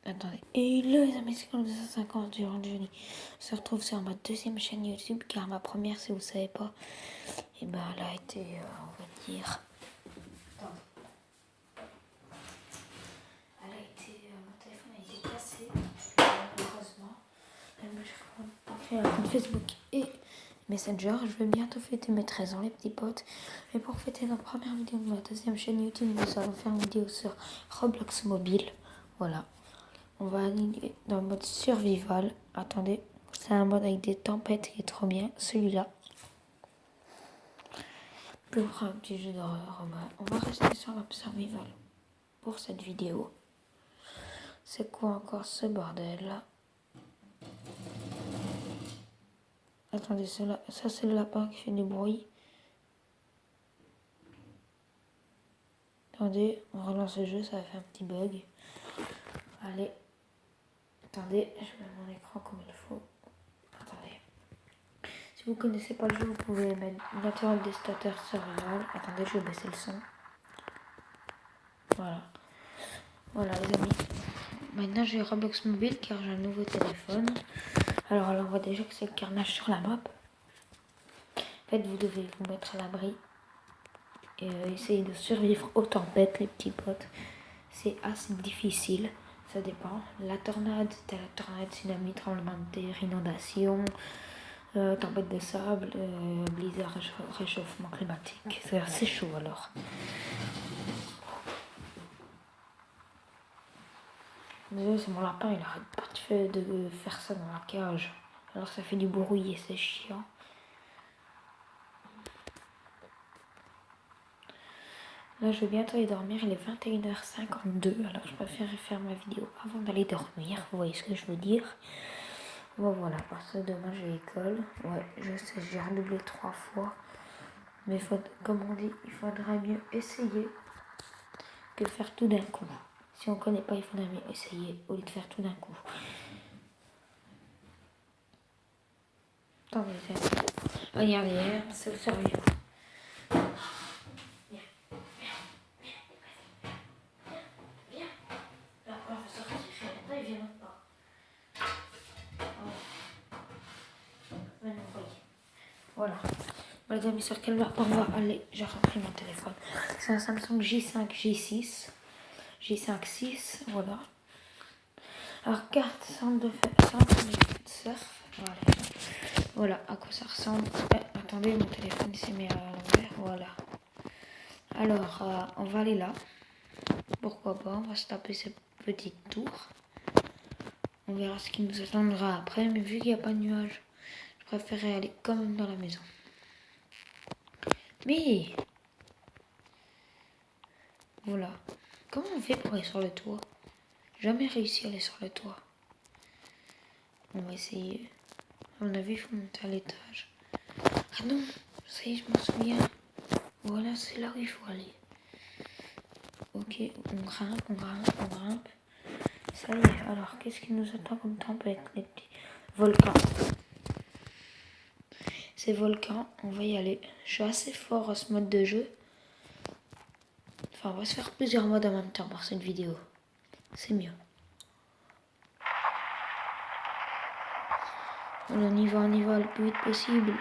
Attendez. Et là, les amis, c'est comme 250 durant le jeudi. On se retrouve sur ma deuxième chaîne YouTube, car ma première, si vous savez pas, et ben, elle a été, on va dire... Attendez. Elle a été... mon téléphone a été cassé, malheureusement. Moi, je créé un compte Facebook et Messenger. Je vais bientôt fêter mes 13 ans, les petits potes. Et pour fêter notre première vidéo de ma deuxième chaîne YouTube, nous allons faire une vidéo sur Roblox Mobile. Voilà. On va aller dans le mode survival. Attendez, c'est un mode avec des tempêtes qui est trop bien. Celui-là. Pour un petit jeu d'horreur. On va rester sur le survival pour cette vidéo. C'est quoi encore ce bordel là? Attendez, ça c'est le lapin qui fait du bruit. Attendez, on relance le jeu, ça va faire un petit bug. Allez. Attendez, je mets mon écran comme il faut. Attendez. Si vous connaissez pas le jeu, vous pouvez mettre Natural Destructor Survival. Attendez, je vais baisser le son. Voilà. Voilà les amis. Maintenant j'ai Roblox Mobile car j'ai un nouveau téléphone. Alors là on voit déjà que c'est le carnage sur la map. En fait vous devez vous mettre à l'abri. Et essayer de survivre aux tempêtes les petits potes. C'est assez difficile. Ça dépend. La tornade, t'as la tornade, tsunami, tremblement de terre, inondation, tempête de sable, blizzard, réchauffement climatique. C'est assez chaud alors. Désolé, c'est mon lapin, il arrête pas de faire ça dans la cage. Alors ça fait du bruit et c'est chiant. Là, je vais bientôt aller dormir. Il est 21h52. Alors, je préfère faire ma vidéo avant d'aller dormir. Vous voyez ce que je veux dire? Bon, voilà. Parce que demain, j'ai l'école. Ouais, je sais, j'ai redoublé 3 fois. Mais comme on dit, il faudrait mieux essayer que faire tout d'un coup. Si on ne connaît pas, il faudrait mieux essayer au lieu de faire tout d'un coup. Attendez, regardez, c'est le sérieux. Voilà. Les amis, sur quelle map on va aller? J'ai repris mon téléphone. C'est un Samsung J5, J6. J5-6, voilà. Alors, carte, centre de surf. Voilà à quoi ça ressemble. Attendez, mon téléphone s'est mis à l'envers. Voilà. Alors, on va aller là. Pourquoi pas, on va se taper cette petite tour. On verra ce qui nous attendra après. Mais vu qu'il n'y a pas de nuages, je préférerais aller quand même dans la maison. Mais voilà. Comment on fait pour aller sur le toit? Jamais réussi à aller sur le toit. On va essayer. À mon avis, il faut monter à l'étage. Ah non, ça y est, je m'en souviens. Voilà, c'est là où il faut aller. Ok, on grimpe. Ça y est, alors qu'est-ce qui nous attend comme tempête? Les petits volcans. Ces volcans, on va y aller. Je suis assez fort à ce mode de jeu. Enfin, on va se faire plusieurs modes en même temps pour cette vidéo. C'est mieux. On y va le plus vite possible.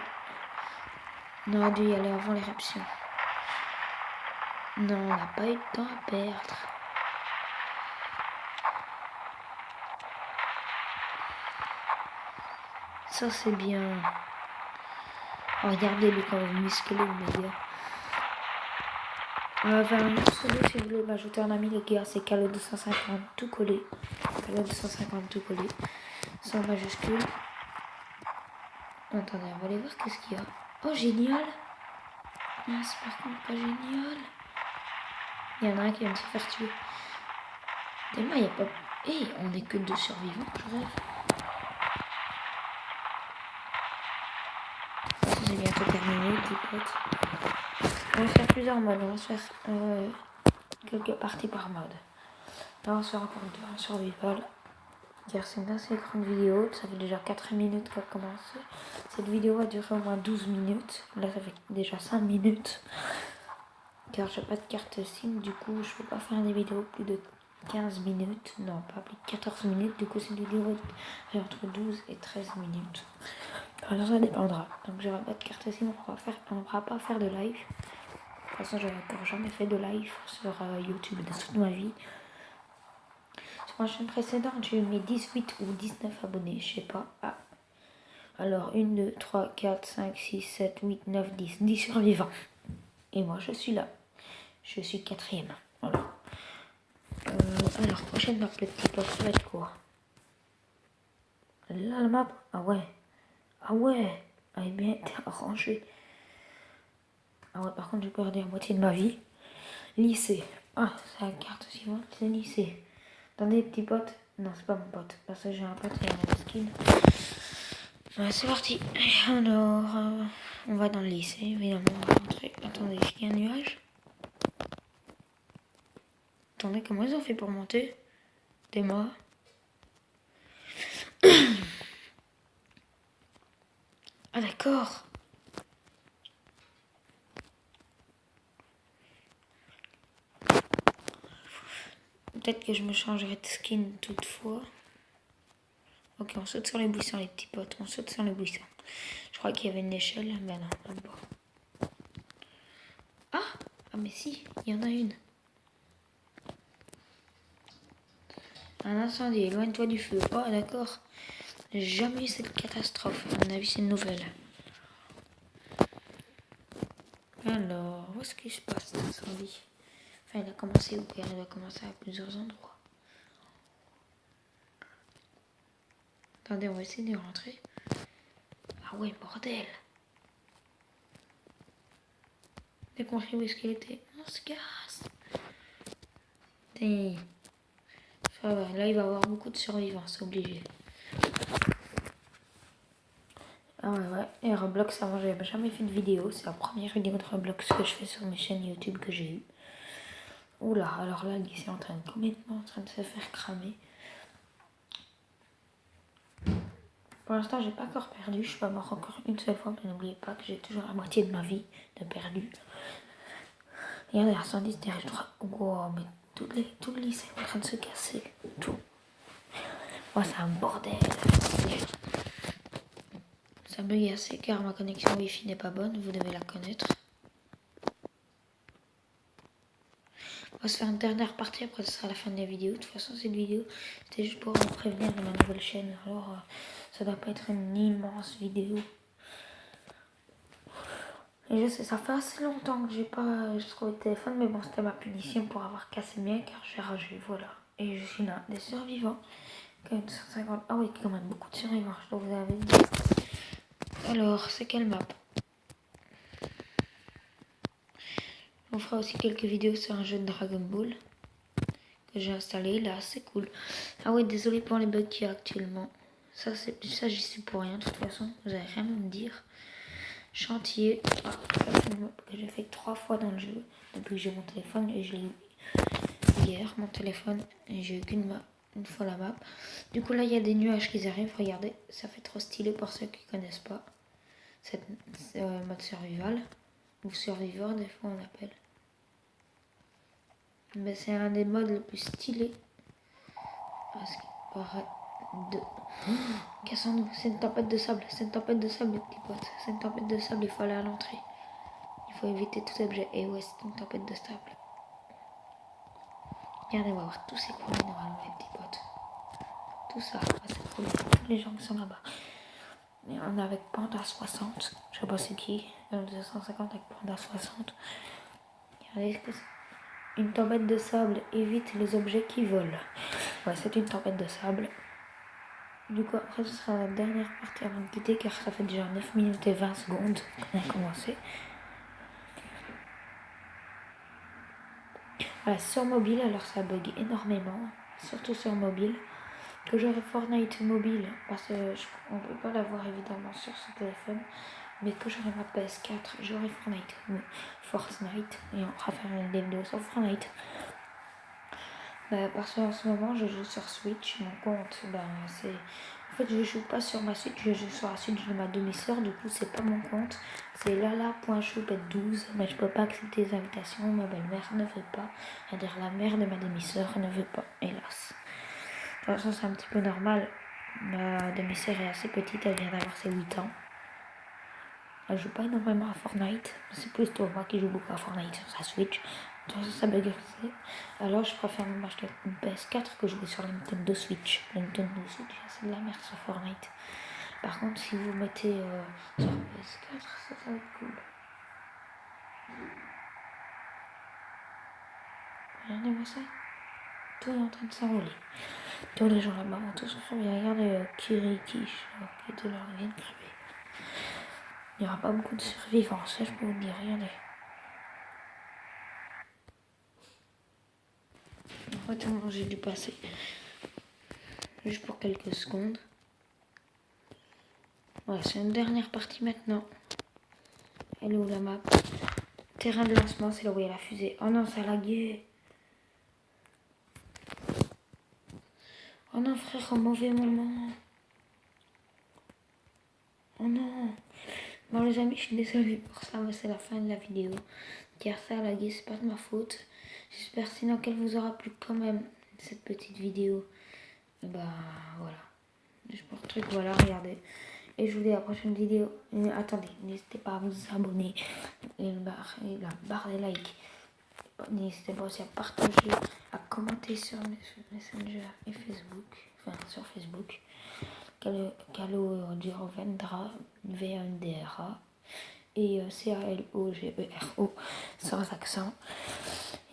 On aurait dû y aller avant l'éruption. Non, on n'a pas eu de temps à perdre. Ça, c'est bien. Oh, regardez-le quand même musclé, le gars. Enfin, un pseudo, si vous voulez m'ajouter un ami, les gars, c'est Calo250 tout collé. Calo250 tout collé. Sans majuscule. Attendez, on va aller voir qu'est-ce qu'il y a. Oh, génial! Ah, c'est par contre pas génial. Il y en a un qui vient de se faire tuer. Tellement il n'y a pas. Eh, on est que 2 survivants, je rêve. C'est bientôt terminé, les potes. On va faire plusieurs modes. On va se faire quelques parties par mode. Là, on va se faire encore un survival. Car c'est une assez grande vidéo. Ça fait déjà 4 minutes qu'elle a commencé. Cette vidéo va durer au moins 12 minutes. Là, ça fait déjà 5 minutes. Car j'ai pas de carte SIM. Du coup, je peux pas faire des vidéos plus de 15 minutes, non pas plus de 14 minutes, du coup cette vidéo est entre 12 et 13 minutes. Alors ça dépendra, donc j'aurai pas de carte SIM, on ne pourra pas faire de live. De toute façon j'avais encore jamais fait de live sur YouTube de toute ma vie. Sur ma chaîne précédente j'ai eu mes 18 ou 19 abonnés, je sais pas. Ah. Alors 1, 2, 3, 4, 5, 6, 7, 8, 9, 10, 10 survivants. Et moi je suis là, je suis 4ème, voilà. Alors, prochaine map, le petit pote, ça va être quoi? Là, la map? Ah ouais. Ah ouais. Elle est bien arrangée. Ah ouais, par contre, j'ai perdu la moitié de ma vie. Lycée. Ah, c'est la carte suivante, c'est lycée. Attendez, petit pote. Non, c'est pas mon pote. Parce que j'ai un pote qui a un skin. Ouais, c'est parti. Alors, on va dans le lycée, évidemment. On va rentrer. Attendez, est-ce qu'il y a un nuage? Attendez, comment ils ont fait pour monter? T'es mort. Ah d'accord. Peut-être que je me changerai de skin toutefois. Ok, on saute sur les buissons, les petits potes. On saute sur les buissons. Je crois qu'il y avait une échelle. Ben non, là-bas. Ah mais si, il y en a une. Un incendie, éloigne-toi du feu. Oh d'accord. J'ai jamais eu cette catastrophe. À mon avis, c'est une nouvelle. Alors, où est-ce qu'il se passe cet incendie? Enfin, il a commencé où? Il a commencé à plusieurs endroits. Attendez, on va essayer de rentrer. Ah ouais, bordel. J'ai compris où est-ce qu'il était. On se casse. Putain. Ça va, là il va y avoir beaucoup de survivants, c'est obligé. Ah ouais, et Roblox, avant j'avais jamais fait de vidéo. C'est la première vidéo de Roblox que je fais sur mes chaînes YouTube que j'ai eu. Oula, alors là, il est complètement en train de se faire cramer. Pour l'instant, j'ai pas encore perdu. Je suis pas mort encore une seule fois, mais n'oubliez pas que j'ai toujours la moitié de ma vie de perdu. Regardez, l'incendie derrière toi. Wow, mais tout le lycée est en train de se casser. Tout. Oh, c'est un bordel. Ça bug assez car ma connexion Wi-Fi n'est pas bonne. Vous devez la connaître. On va se faire une dernière partie, après ce sera la fin de la vidéo. De toute façon, cette vidéo, c'était juste pour vous prévenir de ma nouvelle chaîne. Alors, ça doit pas être une immense vidéo. Et je sais, ça fait assez longtemps que j'ai pas trouvé le téléphone, mais bon, c'était ma punition pour avoir cassé le mien, car j'ai ragé, voilà. Et je suis là, des survivants. Quand même 150. Ah oui, quand même beaucoup de survivants, je dois vous avouer. Alors, c'est quelle map? On fera aussi quelques vidéos sur un jeu de Dragon Ball que j'ai installé là, c'est cool. Ah ouais, désolé pour les bugs qu'il y a actuellement. Ça, j'y suis pour rien, de toute façon, vous avez rien à me dire. Chantier, ça c'est une map que j'ai fait 3 fois dans le jeu depuis que j'ai mon téléphone et je l'ai eu hier, mon téléphone, et j'ai eu une fois la map. Du coup là il y a des nuages qui arrivent, regardez, ça fait trop stylé pour ceux qui connaissent pas cette mode survival ou survivor des fois on appelle. Mais c'est un des modes les plus stylés parce qu'il paraît de... Cassons-nous, c'est une tempête de sable, c'est une tempête de sable les petits potes, c'est une tempête de sable, il faut aller à l'entrée. Il faut éviter tout objet. Et ouais, c'est une tempête de sable. Regardez, on va voir tous ces couleurs normalement, les petits potes. Tout ça, c'est cool. Tous les gens qui sont là-bas. Et on est avec Panda 60. Je sais pas c'est qui. 250 avec Panda 60. Regardez, une tempête de sable évite les objets qui volent. Ouais, c'est une tempête de sable. Du coup, après, ce sera la dernière partie avant de quitter, car ça fait déjà 9 minutes et 20 secondes qu'on a commencé. Voilà, sur mobile, alors ça bug énormément, surtout sur mobile. Que j'aurai Fortnite mobile, parce qu'on ne peut pas l'avoir évidemment sur ce téléphone, mais que j'aurai ma PS4, j'aurai Fortnite, et on fera faire une vidéo sur Fortnite. Parce qu'en ce moment, je joue sur Switch, mon compte, c'est fait, je joue pas sur ma suite, je joue sur la suite de ma demi-sœur. Du coup, c'est pas mon compte. C'est lala.choupette12. Mais je peux pas accepter les invitations. Ma belle-mère ne veut pas. C'est-à-dire la mère de ma demi-sœur ne veut pas, hélas. De toute façon, c'est un petit peu normal. Ma demi-sœur est assez petite, elle vient d'avoir ses 8 ans. Elle joue pas énormément à Fortnite. C'est plutôt moi qui joue beaucoup à Fortnite sur sa Switch. De toute façon, ça bug aussi. Alors, je préfère même acheter une PS4 que jouer sur la Nintendo Switch. La Nintendo Switch, c'est de la merde sur Fortnite. Par contre, si vous mettez sur PS4, ça va être cool. Regardez-moi ça. Tout est en train de s'enrouler. Tous les gens là-bas vont tous se faire. Regardez Kirikish, qui était là, il vient de crever. Il n'y aura pas beaucoup de survivants, ça je peux vous dire, regardez. En fait, j'ai dû passer juste pour quelques secondes. Voilà, c'est une dernière partie maintenant. Elle est où la map? Terrain de lancement, c'est là où il y a la fusée. Oh non, ça a lagué. Oh non, frère, au mauvais moment. Oh non. Bon, les amis, je suis désolée pour ça, mais c'est la fin de la vidéo. Car ça a lagué, c'est pas de ma faute. J'espère sinon qu'elle vous aura plu quand même, cette petite vidéo. Et bah, voilà. Je porte le truc, voilà, regardez. Et je vous dis à la prochaine vidéo. Attendez, n'hésitez pas à vous abonner. Et la barre des likes. N'hésitez pas aussi à partager, à commenter sur Messenger et Facebook. Enfin, sur Facebook. Calogero Vendra, VNDRA. Et CALOGERO, sans accent.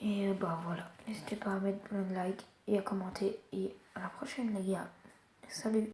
Et bah voilà. N'hésitez pas à mettre plein de likes et à commenter. Et à la prochaine, les gars. Salut!